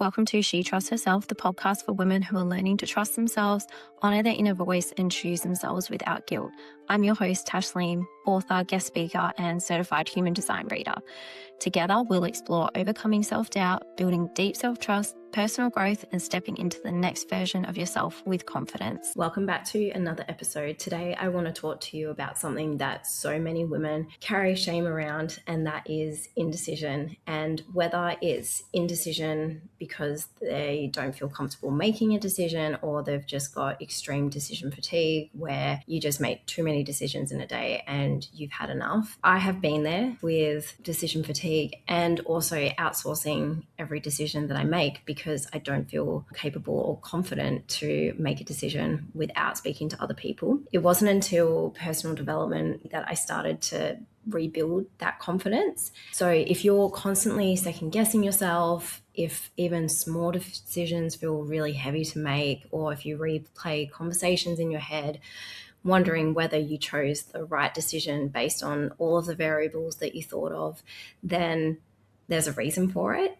Welcome to She Trusts Herself, the podcast for women who are learning to trust themselves, honour their inner voice, and choose themselves without guilt. I'm your host, Tashleen, author, guest speaker, and certified human design reader. Together, we'll explore overcoming self-doubt, building deep self-trust, personal growth, and stepping into the next version of yourself with confidence. Welcome back to another episode. Today, I want to talk to you about something that so many women carry shame around, and that is indecision. And whether it's indecision because they don't feel comfortable making a decision, or they've just got extreme decision fatigue where you just make too many decisions in a day and you've had enough. I have been there with decision fatigue and also outsourcing every decision that I make because I don't feel capable or confident to make a decision without speaking to other people. It wasn't until personal development that I started to rebuild that confidence. So if you're constantly second guessing yourself, if even small decisions feel really heavy to make, or if you replay conversations in your head, wondering whether you chose the right decision based on all of the variables that you thought of, then there's a reason for it.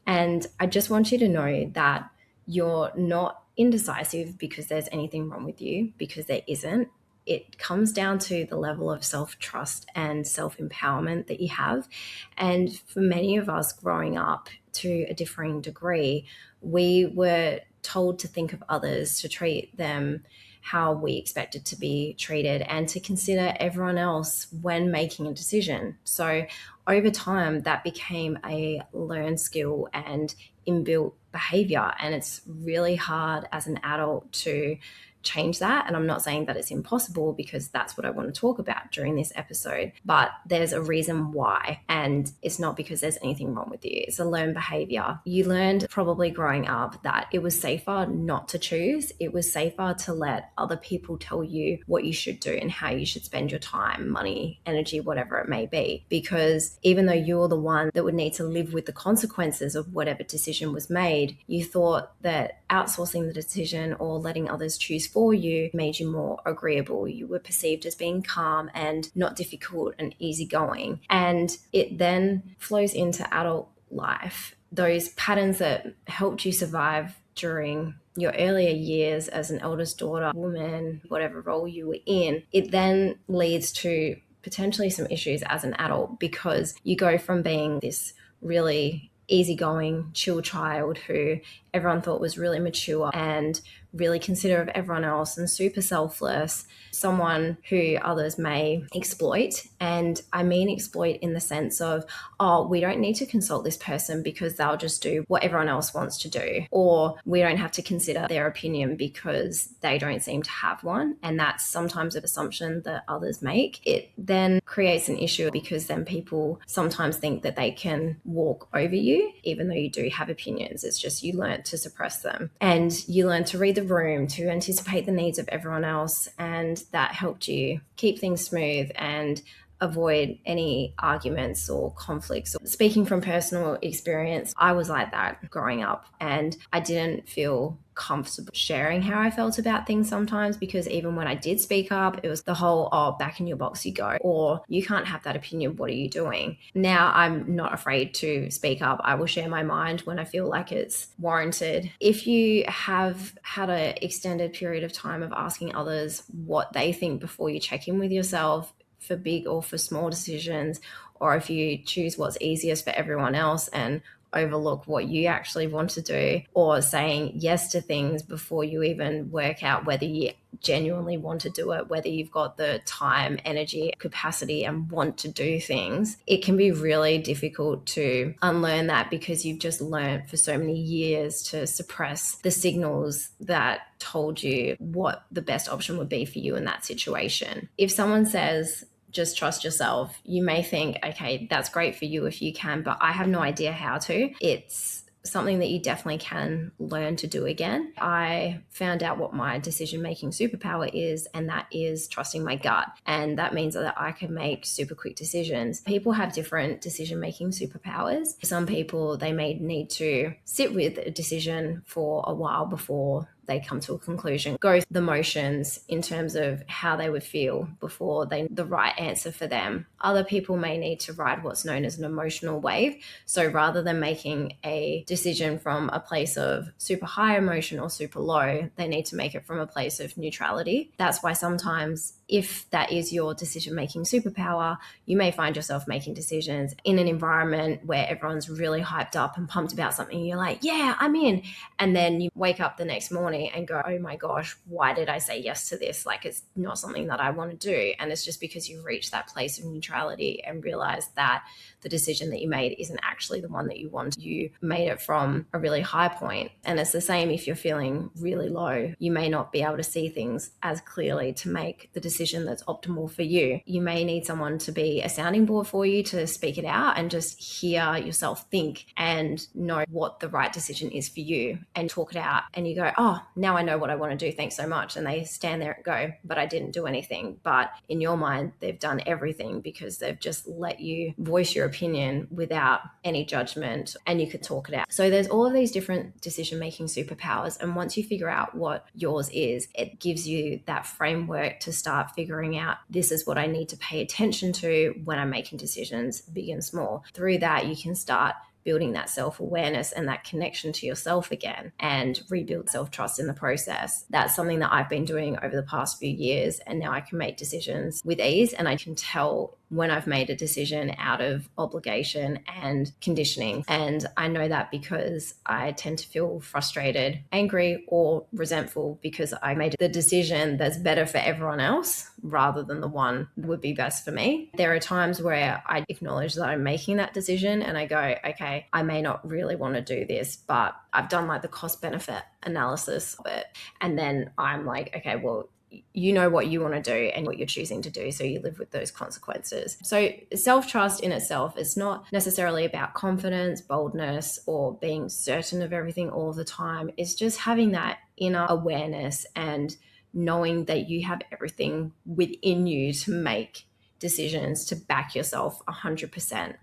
And I just want you to know that you're not indecisive because there's anything wrong with you, because there isn't. It comes down to the level of self-trust and self-empowerment that you have. And for many of us growing up to a differing degree, we were told to think of others, to treat them how we expected to be treated, and to consider everyone else when making a decision. So over time, that became a learned skill and inbuilt behavior. And it's really hard as an adult to change that. And I'm not saying that it's impossible, because that's what I want to talk about during this episode. But there's a reason why. And it's not because there's anything wrong with you. It's a learned behavior. You learned probably growing up that it was safer not to choose. It was safer to let other people tell you what you should do and how you should spend your time, money, energy, whatever it may be. Because even though you're the one that would need to live with the consequences of whatever decision was made, you thought that outsourcing the decision or letting others choose for you made you more agreeable. You were perceived as being calm and not difficult and easygoing. And it then flows into adult life. Those patterns that helped you survive during your earlier years as an eldest daughter, woman, whatever role you were in, it then leads to potentially some issues as an adult, because you go from being this really easygoing, chill child who everyone thought was really mature and really considerate of everyone else and super selfless, someone who others may exploit. And I mean exploit in the sense of, oh, we don't need to consult this person because they'll just do what everyone else wants to do, or we don't have to consider their opinion because they don't seem to have one. And that's sometimes an assumption that others make. It then creates an issue because then people sometimes think that they can walk over you, even though you do have opinions. It's just you learn to suppress them, and you learn to read the room, to anticipate the needs of everyone else, and that helped you keep things smooth and avoid any arguments or conflicts. Speaking from personal experience, I was like that growing up, and I didn't feel comfortable sharing how I felt about things sometimes, because even when I did speak up, it was the whole, oh, back in your box you go, or you can't have that opinion, what are you doing? Now I'm not afraid to speak up. I will share my mind when I feel like it's warranted. If you have had an extended period of time of asking others what they think before you check in with yourself, for big or for small decisions, or if you choose what's easiest for everyone else and overlook what you actually want to do, or saying yes to things before you even work out whether you genuinely want to do it, whether you've got the time, energy, capacity, and want to do things, it can be really difficult to unlearn that, because you've just learned for so many years to suppress the signals that told you what the best option would be for you in that situation. If someone says, just trust yourself, you may think, okay, that's great for you if you can, but I have no idea how to. It's something that you definitely can learn to do again. I found out what my decision-making superpower is, and that is trusting my gut. And that means that I can make super quick decisions. People have different decision-making superpowers. Some people, they may need to sit with a decision for a while before they come to a conclusion, go through the motions in terms of how they would feel before they the right answer for them. Other people may need to ride what's known as an emotional wave. So rather than making a decision from a place of super high emotion or super low, they need to make it from a place of neutrality. That's why sometimes, if that is your decision-making superpower, you may find yourself making decisions in an environment where everyone's really hyped up and pumped about something. You're like, yeah, I'm in. And then you wake up the next morning and go, oh my gosh, why did I say yes to this? Like, it's not something that I want to do. And it's just because you've reached that place of neutrality and realized that the decision that you made isn't actually the one that you want. You made it from a really high point. And it's the same if you're feeling really low. You may not be able to see things as clearly to make the decision that's optimal for you. You may need someone to be a sounding board for you, to speak it out and just hear yourself think and know what the right decision is for you and talk it out. And you go, oh, now I know what I want to do. Thanks so much. And they stand there and go, but I didn't do anything. But in your mind, they've done everything because they've just let you voice your opinion without any judgment, and you could talk it out. So there's all of these different decision-making superpowers. And once you figure out what yours is, it gives you that framework to start figuring out, this is what I need to pay attention to when I'm making decisions, big and small. Through that, you can start building that self-awareness and that connection to yourself again and rebuild self-trust in the process. That's something that I've been doing over the past few years, and now I can make decisions with ease, and I can tell when I've made a decision out of obligation and conditioning. And I know that because I tend to feel frustrated, angry, or resentful because I made the decision that's better for everyone else rather than the one that would be best for me. There are times where I acknowledge that I'm making that decision and I go, okay, I may not really want to do this, but I've done like the cost benefit analysis of it. And then I'm like, okay, well, you know what you want to do and what you're choosing to do, so you live with those consequences. So self-trust in itself is not necessarily about confidence, boldness, or being certain of everything all the time. It's just having that inner awareness and knowing that you have everything within you to make decisions, to back yourself 100%.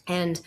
And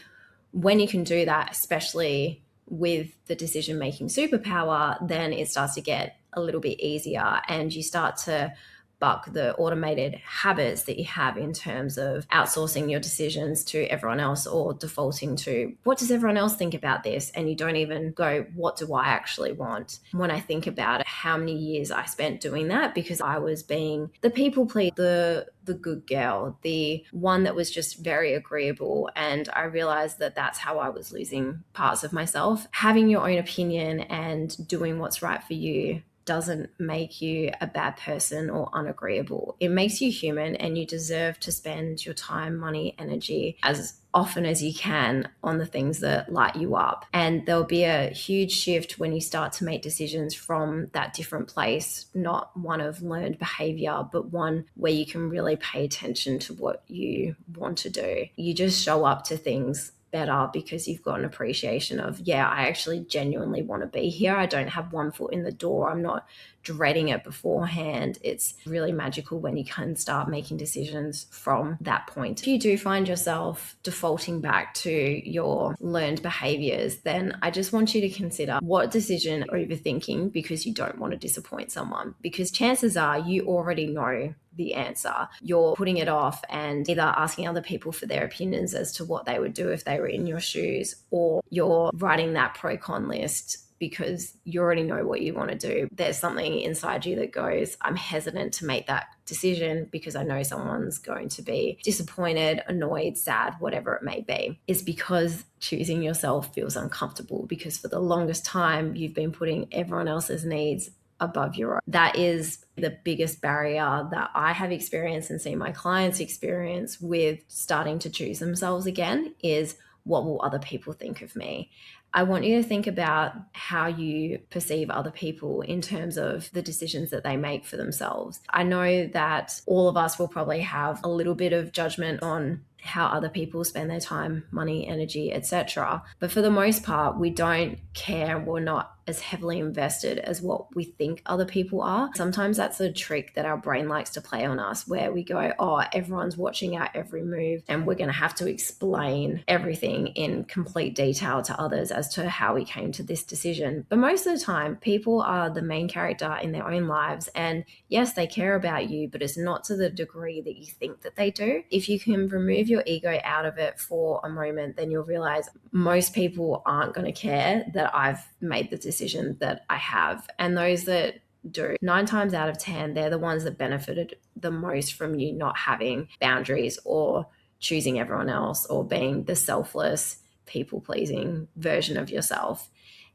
when you can do that, especially with the decision-making superpower, then it starts to get a little bit easier, and you start to buck the automated habits that you have in terms of outsourcing your decisions to everyone else, or defaulting to, what does everyone else think about this? And you don't even go, what do I actually want? When I think about it, how many years I spent doing that, because I was being the people pleaser, the good girl, the one that was just very agreeable. And I realized that that's how I was losing parts of myself. Having your own opinion and doing what's right for you doesn't make you a bad person or unagreeable. It makes you human, and you deserve to spend your time, money, energy as often as you can on the things that light you up. And there'll be a huge shift when you start to make decisions from that different place, not one of learned behavior, but one where you can really pay attention to what you want to do. You just show up to things better because you've got an appreciation of, yeah, I actually genuinely want to be here. I don't have one foot in the door. I'm not dreading it beforehand. It's really magical when you can start making decisions from that point. If you do find yourself defaulting back to your learned behaviors, then I just want you to consider, what decision are you overthinking because you don't want to disappoint someone? Because chances are you already know the answer. You're putting it off and either asking other people for their opinions as to what they would do if they were in your shoes, or you're writing that pro-con list because you already know what you want to do. There's something inside you that goes, I'm hesitant to make that decision because I know someone's going to be disappointed, annoyed, sad, whatever it may be. It's because choosing yourself feels uncomfortable, because for the longest time you've been putting everyone else's needs above your own. That is the biggest barrier that I have experienced and seen my clients experience with starting to choose themselves again, is, what will other people think of me? I want you to think about how you perceive other people in terms of the decisions that they make for themselves. I know that all of us will probably have a little bit of judgment on how other people spend their time, money, energy, etc. But for the most part, we don't care. We're not as heavily invested as what we think other people are. Sometimes that's a trick that our brain likes to play on us, where we go, oh, everyone's watching our every move, and we're going to have to explain everything in complete detail to others as to how we came to this decision. But most of the time, people are the main character in their own lives. And yes, they care about you, but it's not to the degree that you think that they do. If you can remove your ego out of it for a moment, then you'll realize most people aren't going to care that I've made the decision that I have. And those that do, 9 times out of 10, they're the ones that benefited the most from you not having boundaries or choosing everyone else or being the selfless, people-pleasing version of yourself.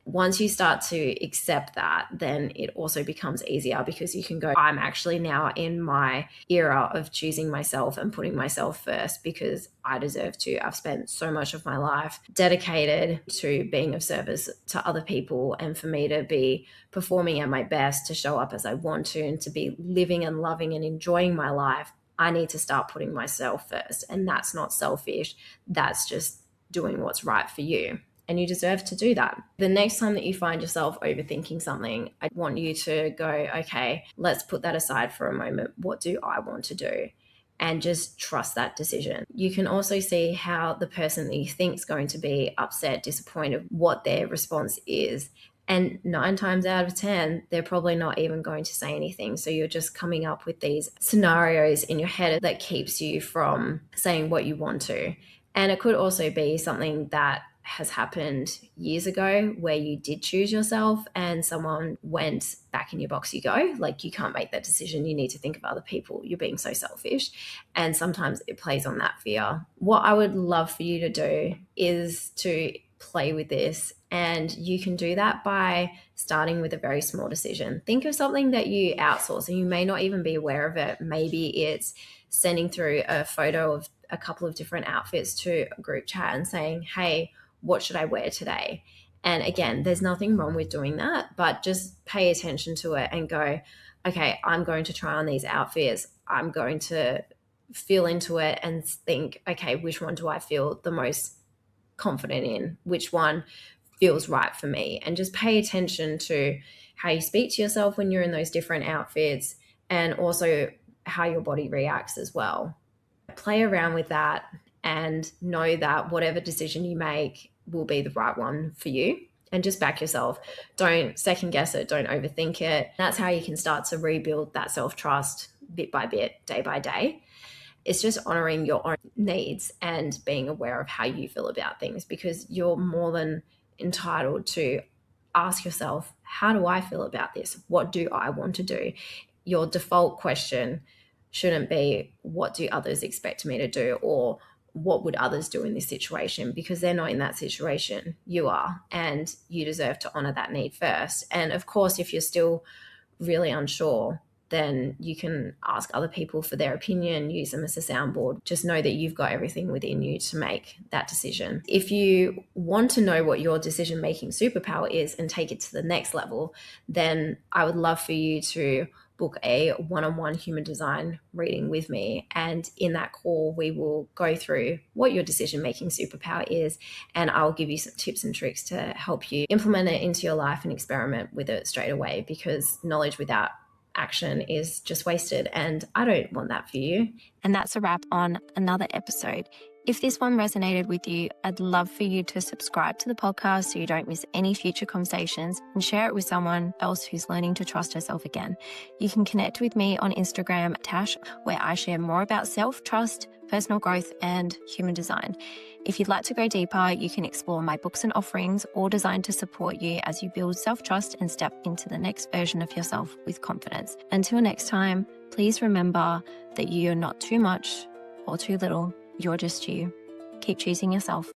Once you start to accept that, then it also becomes easier, because you can go, I'm actually now in my era of choosing myself and putting myself first, because I deserve to. I've spent so much of my life dedicated to being of service to other people, and for me to be performing at my best, to show up as I want to, and to be living and loving and enjoying my life, I need to start putting myself first. And that's not selfish. That's just doing what's right for you. And you deserve to do that. The next time that you find yourself overthinking something, I want you to go, okay, let's put that aside for a moment. What do I want to do? And just trust that decision. You can also see how the person that you think is going to be upset, disappointed, what their response is. And 9 times out of 10, they're probably not even going to say anything. So you're just coming up with these scenarios in your head that keeps you from saying what you want to. And it could also be something that has happened years ago, where you did choose yourself and someone went, back in your box you go. Like, you can't make that decision. You need to think of other people. You're being so selfish. And sometimes it plays on that fear. What I would love for you to do is to play with this. And you can do that by starting with a very small decision. Think of something that you outsource and you may not even be aware of it. Maybe it's sending through a photo of a couple of different outfits to a group chat and saying, hey, what should I wear today? And again, there's nothing wrong with doing that, but just pay attention to it and go, okay, I'm going to try on these outfits. I'm going to feel into it and think, okay, which one do I feel the most confident in? Which one feels right for me? And just pay attention to how you speak to yourself when you're in those different outfits, and also how your body reacts as well. Play around with that and know that whatever decision you make will be the right one for you, and just back yourself. Don't second guess it. Don't overthink it. That's how you can start to rebuild that self-trust bit by bit, day by day. It's just honoring your own needs and being aware of how you feel about things, because you're more than entitled to ask yourself, how do I feel about this? What do I want to do? Your default question shouldn't be, what do others expect me to do? Or what would others do in this situation? Because they're not in that situation. You are, and you deserve to honor that need first. And of course, if you're still really unsure, then you can ask other people for their opinion, use them as a soundboard. Just know that you've got everything within you to make that decision. If you want to know what your decision-making superpower is and take it to the next level, then I would love for you to book a one-on-one human design reading with me. And in that call, we will go through what your decision-making superpower is, and I'll give you some tips and tricks to help you implement it into your life and experiment with it straight away, because knowledge without action is just wasted, and I don't want that for you. And that's a wrap on another episode. If this one resonated with you, I'd love for you to subscribe to the podcast so you don't miss any future conversations, and share it with someone else who's learning to trust herself again. You can connect with me on Instagram, Tash, where I share more about self-trust, personal growth, and human design. If you'd like to go deeper, you can explore my books and offerings, all designed to support you as you build self-trust and step into the next version of yourself with confidence. Until next time, please remember that you are not too much or too little. You're just you. Keep choosing yourself.